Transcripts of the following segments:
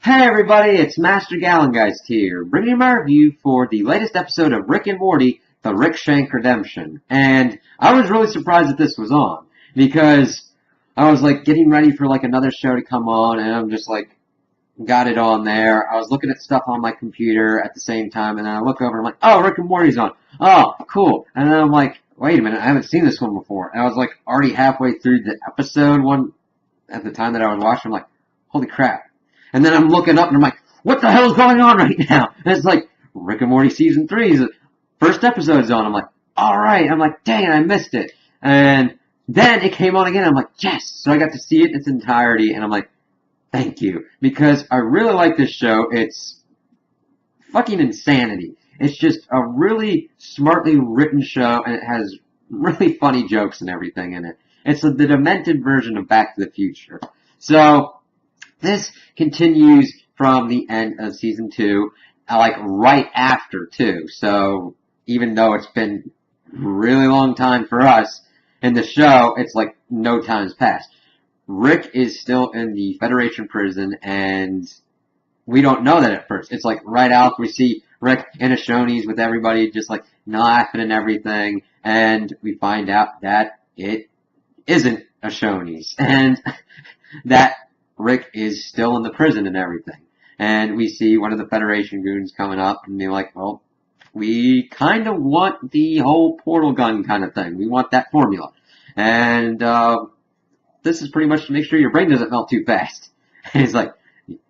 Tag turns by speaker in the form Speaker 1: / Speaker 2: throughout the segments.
Speaker 1: Hey everybody, it's Master Gallengeist here, bringing you my review for the latest episode of Rick and Morty, The Rickshank Redemption. And I was really surprised that this was on, because I was getting ready for another show to come on, and I'm just got it on there. I was looking at stuff on my computer at the same time, and then I look over and I'm like, oh, Rick and Morty's on. Oh, cool. And then I'm like, wait a minute, I haven't seen this one before. And I was already halfway through the episode one at the time that I was watching. I'm like, holy crap. And then I'm looking up and I'm like, what the hell is going on right now? And it's Rick and Morty Season 3's first episode's on. I'm like, alright. I'm like, dang, I missed it. And then it came on again. I'm like, yes. So I got to see it in its entirety. And I'm like, thank you. Because I really like this show. It's fucking insanity. It's just a really smartly written show. And it has really funny jokes and everything in it. It's the demented version of Back to the Future. So this continues from the end of Season 2, right after, too. So, even though it's been a really long time for us in the show, it's no time's passed. Rick is still in the Federation prison, and we don't know that at first. It's right out, we see Rick in a Shoney's with everybody, just laughing and everything, and we find out that it isn't a Shoney's, and that Rick is still in the prison and everything. And we see one of the Federation goons coming up and being like, well, we kind of want the whole portal gun kind of thing. We want that formula. And this is pretty much to make sure your brain doesn't melt too fast. And he's like,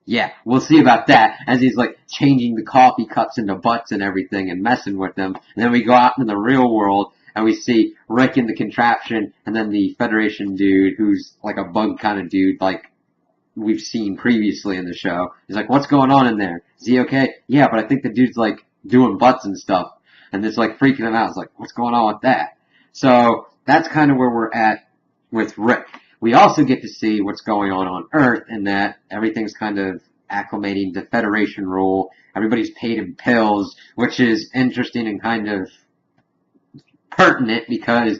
Speaker 1: yeah, we'll see about that. As he's changing the coffee cups into butts and everything and messing with them. And then we go out into the real world and we see Rick in the contraption and then the Federation dude who's a bug kind of dude, we've seen previously in the show. He's like, what's going on in there? Is he okay? Yeah, but I think the dude's doing butts and stuff. And it's freaking him out. It's what's going on with that? So that's kind of where we're at with Rick. We also get to see what's going on Earth in that everything's kind of acclimating to Federation rule. Everybody's paid in pills, which is interesting and kind of pertinent because,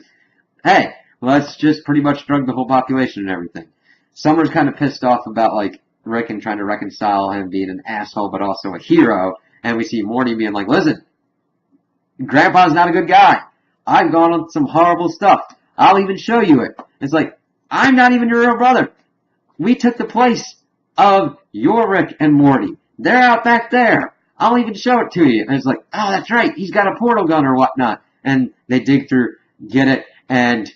Speaker 1: hey, let's just pretty much drug the whole population and everything. Summer's kind of pissed off about, Rick and trying to reconcile him being an asshole but also a hero. And we see Morty being listen, Grandpa's not a good guy. I've gone on some horrible stuff. I'll even show you it. It's I'm not even your real brother. We took the place of your Rick and Morty. They're out back there. I'll even show it to you. And it's oh, that's right. He's got a portal gun or whatnot. And they dig through, get it, and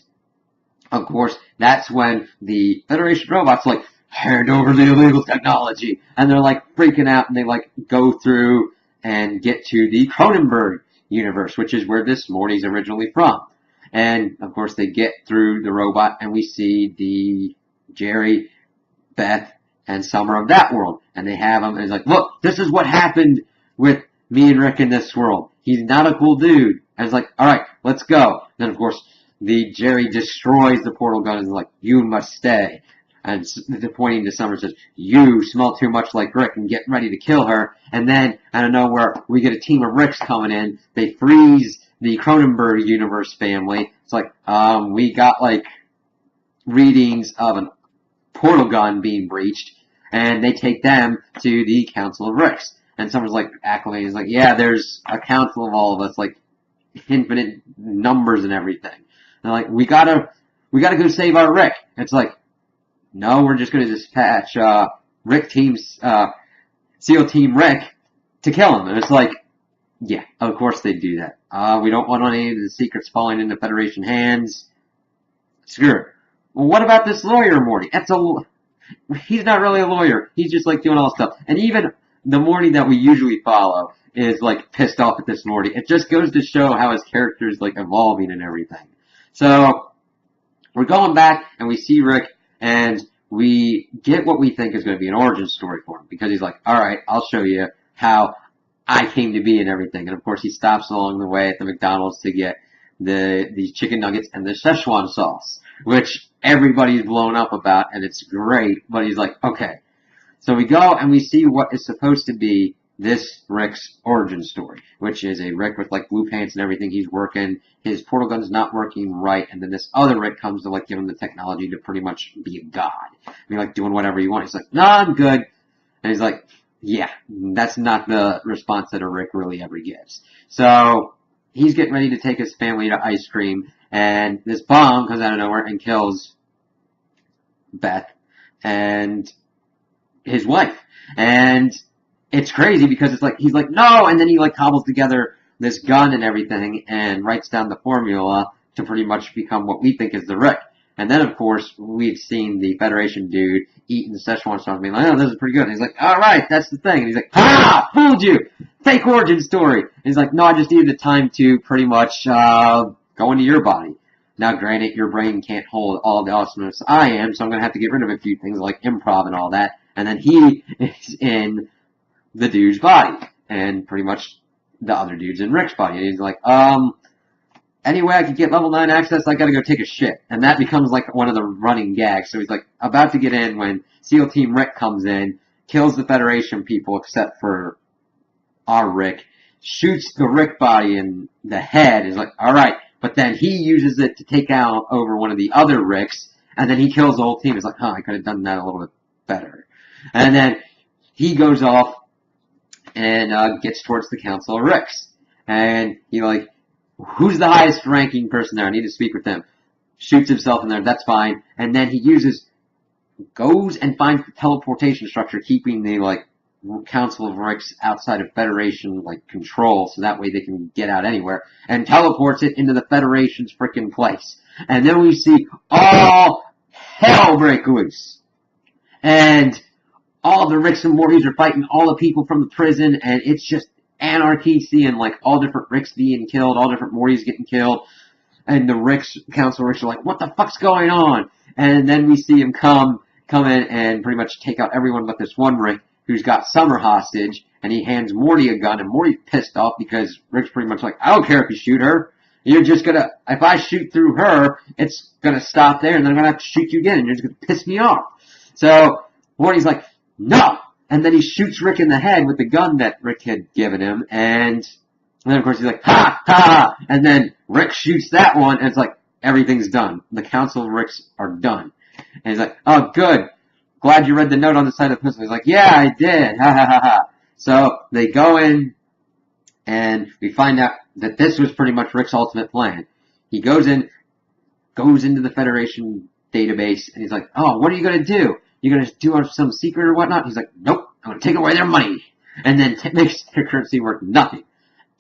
Speaker 1: of course, that's when the Federation robots hand over the illegal technology. And they're freaking out and they go through and get to the Cronenberg universe, which is where this Morty's originally from. And of course, they get through the robot and we see the Jerry, Beth, and Summer of that world. And they have him and it's look, this is what happened with me and Rick in this world. He's not a cool dude. And it's alright, let's go. Then of course, the Jerry destroys the portal gun and is you must stay. And pointing to Summer says, you smell too much like Rick and get ready to kill her. And then, out of nowhere, we get a team of Ricks coming in. They freeze the Cronenberg universe family. It's we got readings of a portal gun being breached. And they take them to the Council of Ricks. And Summer's acclimating. He's yeah, there's a council of all of us, infinite numbers and everything. They're we gotta go save our Rick. It's no, we're just gonna dispatch, Rick team's, SEAL Team Rick to kill him. And it's yeah, of course they do that. We don't want any of the secrets falling into Federation hands. Screw it. Well, what about this lawyer, Morty? He's not really a lawyer. He's just doing all this stuff. And even the Morty that we usually follow is pissed off at this Morty. It just goes to show how his character is evolving and everything. So, we're going back, and we see Rick, and we get what we think is going to be an origin story for him. Because he's alright, I'll show you how I came to be and everything. And of course, he stops along the way at the McDonald's to get these chicken nuggets and the Szechuan sauce. Which everybody's blown up about, and it's great. But he's okay. So we go, and we see what is supposed to be this Rick's origin story, which is a Rick with blue pants and everything. He's working, his portal gun's not working right, and then this other Rick comes to give him the technology to pretty much be a god. I mean, doing whatever you want. He's no, I'm good. And he's like, yeah, that's not the response that a Rick really ever gives. So he's getting ready to take his family to ice cream, and this bomb comes out of nowhere and kills Beth and his wife. And it's crazy because it's like, he's like, no, and then he like cobbles together this gun and everything and writes down the formula to pretty much become what we think is the Rick. And then, of course, we've seen the Federation dude eating the Szechuan sauce and being like, oh, this is pretty good. And he's like, all right, that's the thing. And he's like, ha! Fooled you! Fake origin story! And he's like, no, I just needed the time to pretty much go into your body. Now, granted, your brain can't hold all the awesomeness I am, so I'm going to have to get rid of a few things like improv and all that. And then he is in the dude's body. And pretty much the other dude's in Rick's body. And he's like, anyway I could get level 9 access, I gotta go take a shit. And that becomes like one of the running gags. So he's like about to get in when SEAL Team Rick comes in, kills the Federation people except for our Rick, shoots the Rick body in the head, is like, alright. But then he uses it to take out over one of the other Ricks, and then he kills the whole team. He's like, I could have done that a little bit better. And then he goes off and gets towards the Council of Ricks. And he like, who's the highest ranking person there? I need to speak with them. Shoots himself in there, that's fine. And then he goes and finds the teleportation structure, keeping the like Council of Ricks outside of Federation like control, so that way they can get out anywhere, and teleports it into the Federation's frickin' place. And then we see all hell break loose. And all the Ricks and Mortys are fighting all the people from the prison, and it's just anarchy, seeing like all different Ricks being killed, all different Mortys getting killed, and the Ricks, Council Ricks are like, what the fuck's going on? And then we see him come in and pretty much take out everyone but this one Rick who's got Summer hostage, and he hands Morty a gun, and Morty's pissed off because Rick's pretty much like, I don't care if you shoot her. You're just gonna, if I shoot through her, it's gonna stop there, and then I'm gonna have to shoot you again, and you're just gonna piss me off. So Morty's like, no! And then he shoots Rick in the head with the gun that Rick had given him, and then of course he's like, ha! Ha! And then Rick shoots that one, and it's like, everything's done. The Council of Ricks are done. And he's like, oh, good. Glad you read the note on the side of the pistol. He's like, yeah, I did. Ha ha ha ha. So they go in, and we find out that this was pretty much Rick's ultimate plan. He goes into the Federation database, and he's like, oh, what are you going to do? You going to do some secret or whatnot? He's like, nope, I'm going to take away their money. And then makes their currency worth nothing.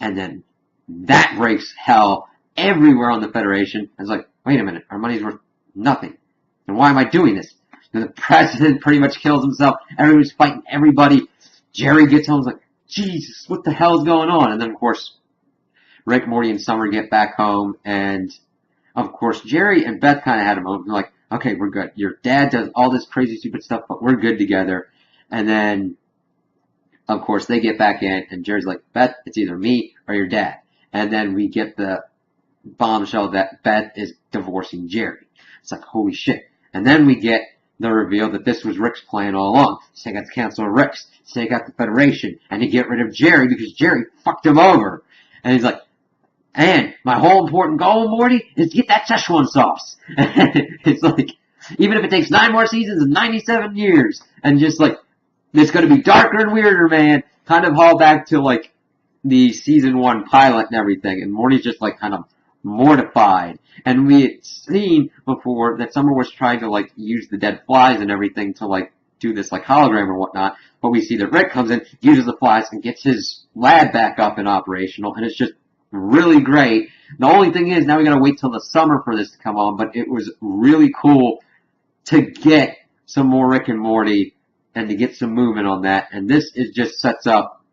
Speaker 1: And then that breaks hell everywhere on the Federation. And it's like, wait a minute, our money's worth nothing. And why am I doing this? And the president pretty much kills himself. Everybody's fighting everybody. Jerry gets home and is like, Jesus, what the hell's going on? And then, of course, Rick, Morty, and Summer get back home. And, of course, Jerry and Beth kind of had a moment. They're like, okay, we're good. Your dad does all this crazy, stupid stuff, but we're good together. And then, of course, they get back in, and Jerry's like, Beth, it's either me or your dad. And then we get the bombshell that Beth is divorcing Jerry. It's like, holy shit. And then we get the reveal that this was Rick's plan all along. To take out the Council of Ricks, to take out the Federation, and to get rid of Jerry because Jerry fucked him over. And he's like, and my whole important goal, Morty, is to get that Szechuan sauce. It's like, even if it takes 9 more seasons and 97 years, and just like, it's gonna be darker and weirder, man. Kind of haul back to like the season 1 pilot and everything, and Morty's just like kind of mortified. And we had seen before that Summer was trying to like use the dead flies and everything to like do this like hologram or whatnot, but we see that Rick comes in, uses the flies, and gets his lab back up and operational, and it's just really great. The only thing is, now we gotta wait till the summer for this to come on, but it was really cool to get some more Rick and Morty and to get some movement on that, and this is just sets up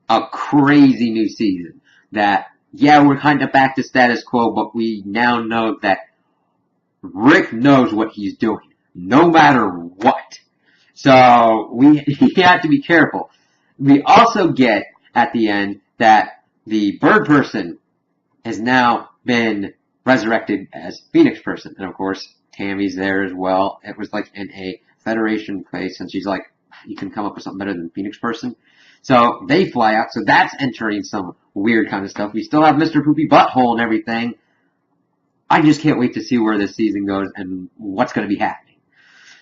Speaker 1: a crazy new season that, yeah, we're kind of back to status quo, but we now know that Rick knows what he's doing, no matter what. So we have to be careful. We also get, at the end, that the bird person has now been resurrected as Phoenix person. And of course, Tammy's there as well. It was like in a Federation place, and she's like, you can come up with something better than Phoenix person. So they fly out, so that's entering some weird kind of stuff. We still have Mr. Poopy Butthole and everything. I just can't wait to see where this season goes and what's going to be happening.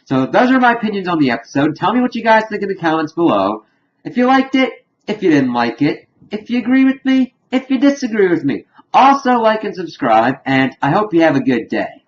Speaker 1: So those are my opinions on the episode. Tell me what you guys think in the comments below. If you liked it, if you didn't like it, if you agree with me, if you disagree with me. Also like and subscribe, and I hope you have a good day.